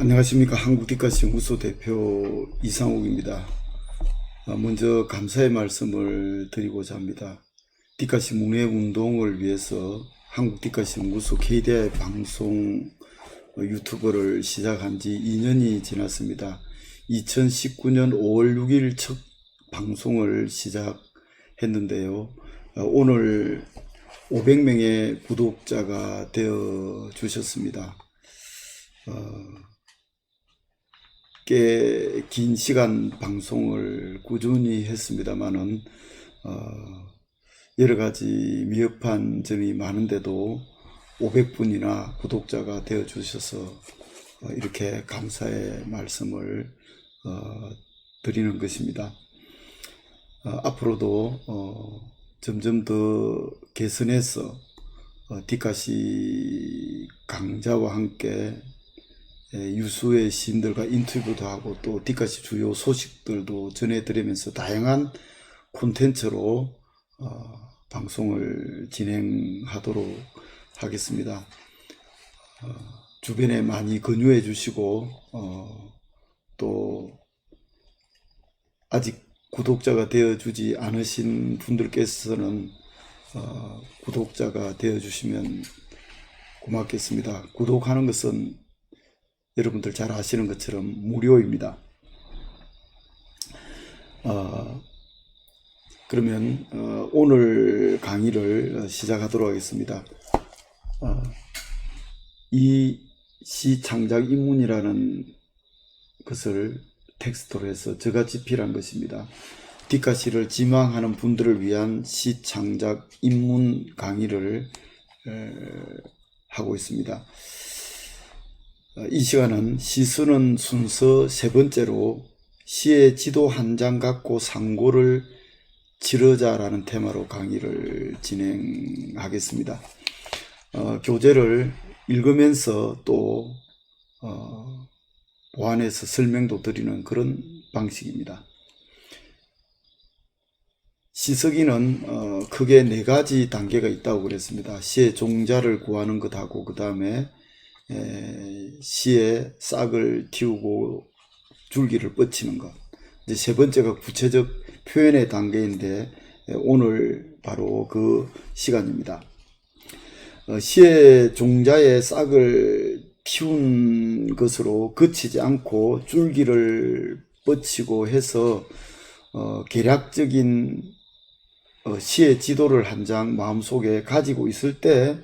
안녕하십니까. 한국디카시연구소 대표 이상욱입니다. 먼저 감사의 말씀을 드리고자 합니다. 디카시 문해운동을 위해서 한국디카시연구소 KDI 방송 유튜브를 시작한 지 2년이 지났습니다. 2019년 5월 6일 첫 방송을 시작했는데요. 오늘 500명의 구독자가 되어 주셨습니다. 꽤 긴 시간 방송을 꾸준히 했습니다만은 여러 가지 미흡한 점이 많은데도 500분이나 구독자가 되어 주셔서 이렇게 감사의 말씀을 드리는 것입니다. 앞으로도 점점 더 개선해서 디카시 강좌와 함께 유수의 시인들과 인터뷰도 하고 또 디카시 주요 소식들도 전해드리면서 다양한 콘텐츠로 방송을 진행하도록 하겠습니다. 주변에 많이 권유해 주시고 또 아직 구독자가 되어주지 않으신 분들께서는 구독자가 되어주시면 고맙겠습니다. 구독하는 것은 여러분들 잘 아시는 것처럼 무료입니다. 그러면 오늘 강의를 시작하도록 하겠습니다. 이 시 창작 입문이라는 것을 텍스트로 해서 저같이 필요한 것입니다. 디카시를 지망하는 분들을 위한 시 창작 입문 강의를 하고 있습니다. 이 시간은 시 쓰는 순서 세 번째로 시의 지도 한 장 갖고 상고를 치르자라는 테마로 강의를 진행하겠습니다. 교재를 읽으면서 또 보완해서 설명도 드리는 그런 방식입니다. 시쓰기는 크게 네 가지 단계가 있다고 그랬습니다. 시의 종자를 구하는 것하고 그 다음에 시의 싹을 틔우고 줄기를 뻗치는 것. 이제 세 번째가 구체적 표현의 단계인데 오늘 바로 그 시간입니다. 시의 종자의 싹을 틔운 것으로 그치지 않고 줄기를 뻗치고 해서 계략적인 시의 지도를 한 장 마음속에 가지고 있을 때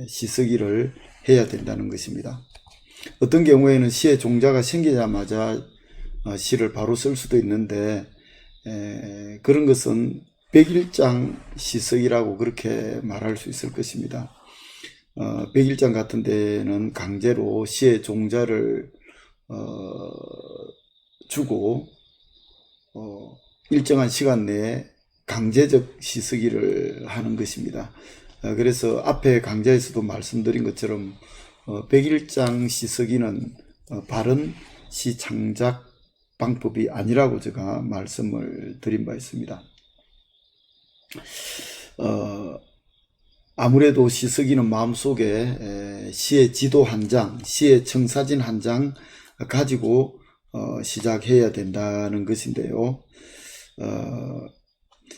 시쓰기를 해야 된다는 것입니다. 어떤 경우에는 시의 종자가 생기자마자 시를 바로 쓸 수도 있는데 그런 것은 백일장 시쓰기라고 그렇게 말할 수 있을 것입니다. 백일장 같은 데는 강제로 시의 종자를 주고 일정한 시간 내에 강제적 시쓰기를 하는 것입니다. 그래서 앞에 강좌에서도 말씀드린 것처럼 백일장 시쓰기는 바른 시 창작 방법이 아니라고 제가 말씀을 드린 바 있습니다. 아무래도 시쓰기는 마음속에 시의 지도 한 장, 시의 청사진 한 장 가지고 시작해야 된다는 것인데요.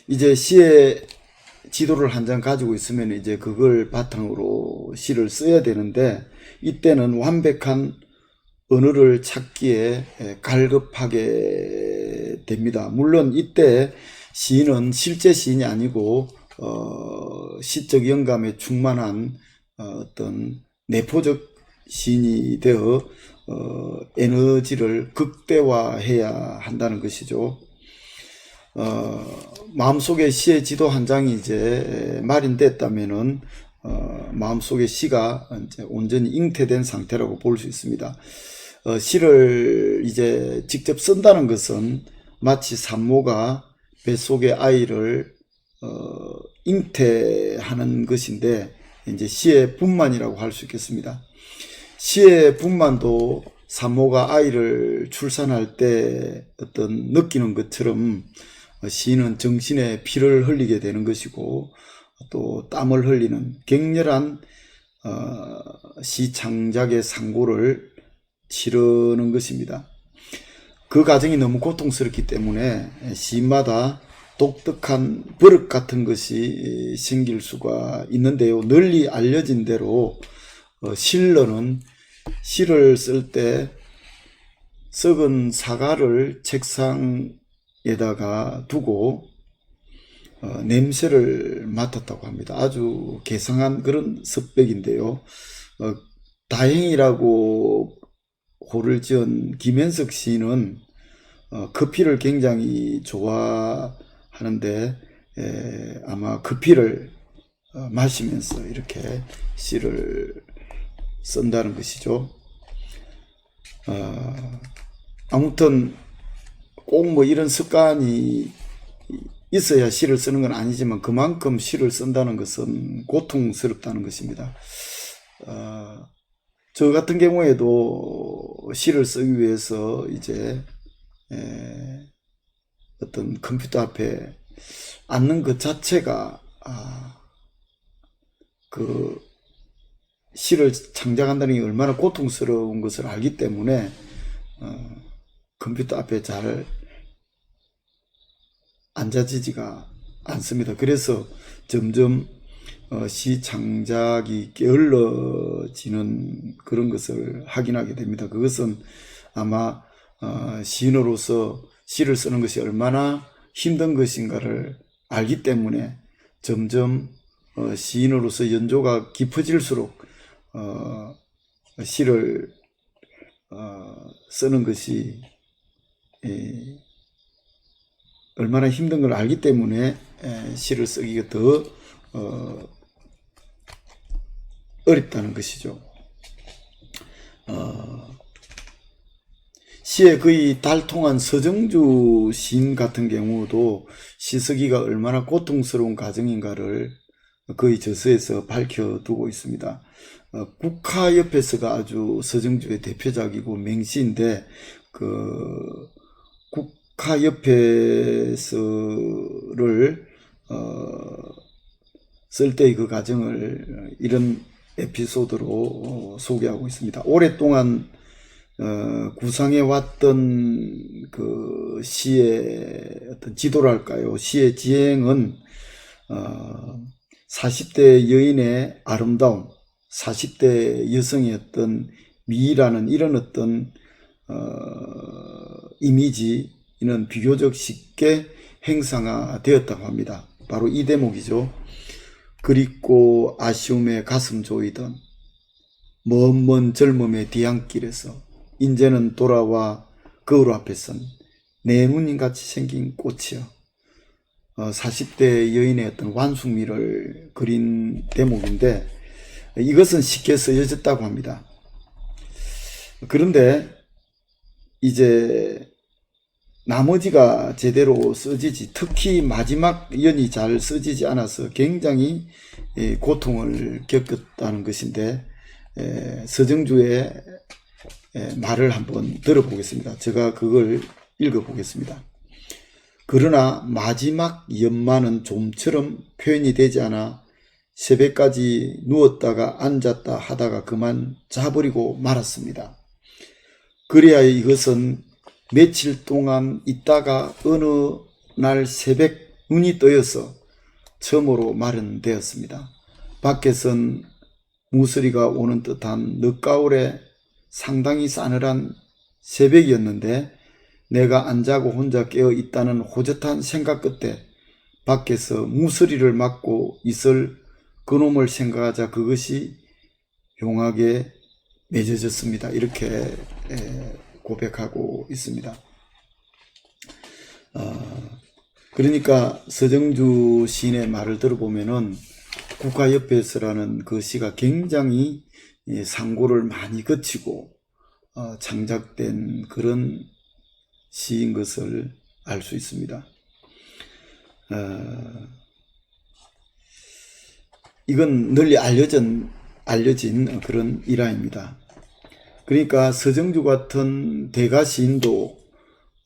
이제 시의 지도를 한 장 가지고 있으면 이제 그걸 바탕으로 시를 써야 되는데 이때는 완벽한 언어를 찾기에 갈급하게 됩니다. 물론 이때 시인은 실제 시인이 아니고 시적 영감에 충만한 어떤 내포적 시인이 되어 에너지를 극대화해야 한다는 것이죠. 마음속에 시의 지도 한 장이 이제 마련됐다면은 마음속에 시가 이제 온전히 잉태된 상태라고 볼 수 있습니다. 시를 이제 직접 쓴다는 것은 마치 산모가 뱃속의 아이를 잉태하는 것인데 이제 시의 분만이라고 할 수 있겠습니다. 시의 분만도 산모가 아이를 출산할 때 어떤 느끼는 것처럼 시인은 정신에 피를 흘리게 되는 것이고 또 땀을 흘리는 격렬한 시 창작의 상고를 치르는 것입니다. 그 과정이 너무 고통스럽기 때문에 시인마다 독특한 버릇 같은 것이 생길 수가 있는데요. 널리 알려진 대로 실러는 시를 쓸 때 썩은 사과를 책상에다가 두고 냄새를 맡았다고 합니다. 아주 개성한 그런 습백인데요. 다행이라고 호를 지은 김현석 시인은 커피를 굉장히 좋아하는데 아마 커피를 마시면서 이렇게 시를 쓴다는 것이죠. 아무튼 꼭 뭐 이런 습관이 있어야 시를 쓰는 건 아니지만 그만큼 시를 쓴다는 것은 고통스럽다는 것입니다. 저 같은 경우에도 시를 쓰기 위해서 이제 어떤 컴퓨터 앞에 앉는 것 자체가 그 시를 창작한다는 게 얼마나 고통스러운 것을 알기 때문에 컴퓨터 앞에 잘 앉아지지가 않습니다. 그래서 점점 시 창작이 게을러지는 그런 것을 확인하게 됩니다. 그것은 아마 시인으로서 시를 쓰는 것이 얼마나 힘든 것인가를 알기 때문에 점점 시인으로서 연조가 깊어질수록 시를 쓰는 것이 얼마나 힘든 걸 알기 때문에 시를 쓰기가 더 어렵다는 것이죠. 시에 거의 달통한 서정주 시인 같은 경우도 시 쓰기가 얼마나 고통스러운 과정인가를 거의 저서에서 밝혀두고 있습니다. 국화옆에서가 아주 서정주의 대표작이고 맹시인데 그 국화옆에서를 쓸 때의 그 과정을 이런 에피소드로 소개하고 있습니다. 오랫동안 구상해 왔던 그 시의 어떤 지도랄까요? 시의 지행은 40대 여인의 아름다움, 40대 여성의 어떤 미라는 이런 어떤 이미지는 비교적 쉽게 행상화되었다고 합니다. 바로 이 대목이죠. 그립고 아쉬움에 가슴 조이던 먼 젊음의 뒤안길에서 인제는 돌아와 거울 앞에 선 내 누님같이 생긴 꽃이여. 40대 여인의 어떤 완숙미를 그린 대목인데 이것은 쉽게 쓰여졌다고 합니다. 그런데 이제 나머지가 제대로 써지지, 특히 마지막 연이 잘 써지지 않아서 굉장히 고통을 겪었다는 것인데 서정주의 말을 한번 들어보겠습니다. 제가 그걸 읽어보겠습니다. 그러나 마지막 연만은 좀처럼 표현이 되지 않아 새벽까지 누웠다가 앉았다 하다가 그만 자버리고 말았습니다. 그래야 이것은 며칠 동안 있다가 어느 날 새벽 눈이 떠여서 처음으로 마련되었습니다. 밖에선 무서리가 오는 듯한 늦가을에 상당히 싸늘한 새벽이었는데 내가 안 자고 혼자 깨어 있다는 호젓한 생각 끝에 밖에서 무서리를 맞고 있을 그놈을 생각하자 그것이 용하게 맺어졌습니다. 이렇게 고백하고 있습니다. 그러니까 서정주 시인의 말을 들어보면은 국화옆에서라는 그 시가 굉장히 상고를 많이 거치고 창작된 그런 시인 것을 알 수 있습니다. 이건 널리 알려진 그런 일화입니다. 그러니까 서정주 같은 대가 시인도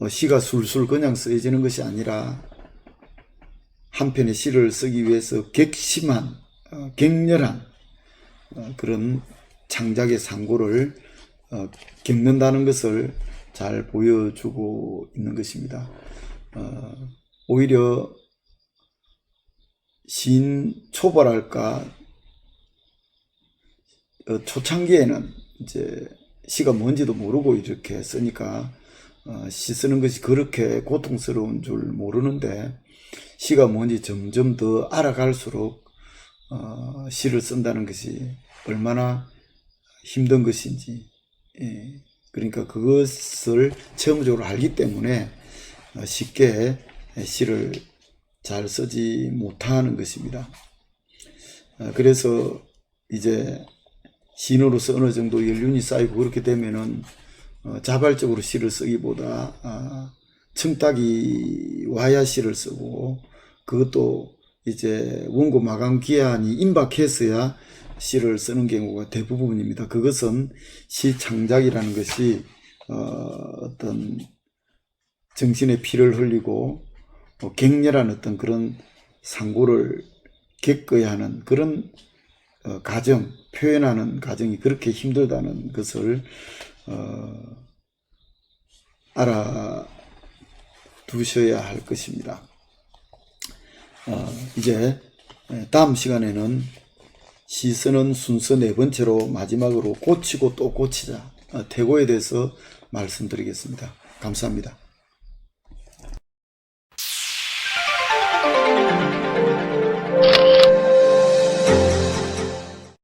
시가 술술 그냥 쓰여지는 것이 아니라 한 편의 시를 쓰기 위해서 격심한 격렬한 그런 창작의 상고를 겪는다는 것을 잘 보여주고 있는 것입니다. 오히려 시인 초벌할까, 초창기에는 이제 시가 뭔지도 모르고 이렇게 쓰니까 시 쓰는 것이 그렇게 고통스러운 줄 모르는데, 시가 뭔지 점점 더 알아갈수록 시를 쓴다는 것이 얼마나 힘든 것인지, 그러니까 그것을 체험적으로 알기 때문에 쉽게 시를 잘 쓰지 못하는 것입니다. 그래서 이제 시인으로서 어느 정도 연륜이 쌓이고 그렇게 되면은 자발적으로 시를 쓰기보다 청탁이 와야 시를 쓰고, 그것도 이제 원고 마감 기한이 임박해서야 시를 쓰는 경우가 대부분입니다. 그것은 시 창작이라는 것이 어떤 정신의 피를 흘리고 격렬한 어떤 그런 상고를 겪어야 하는 그런 과정, 표현하는 과정이 그렇게 힘들다는 것을 알아두셔야 할 것입니다. 이제 다음 시간에는 시 쓰는 순서 네 번째로 마지막으로 고치고 또 고치자, 태고에 대해서 말씀드리겠습니다. 감사합니다.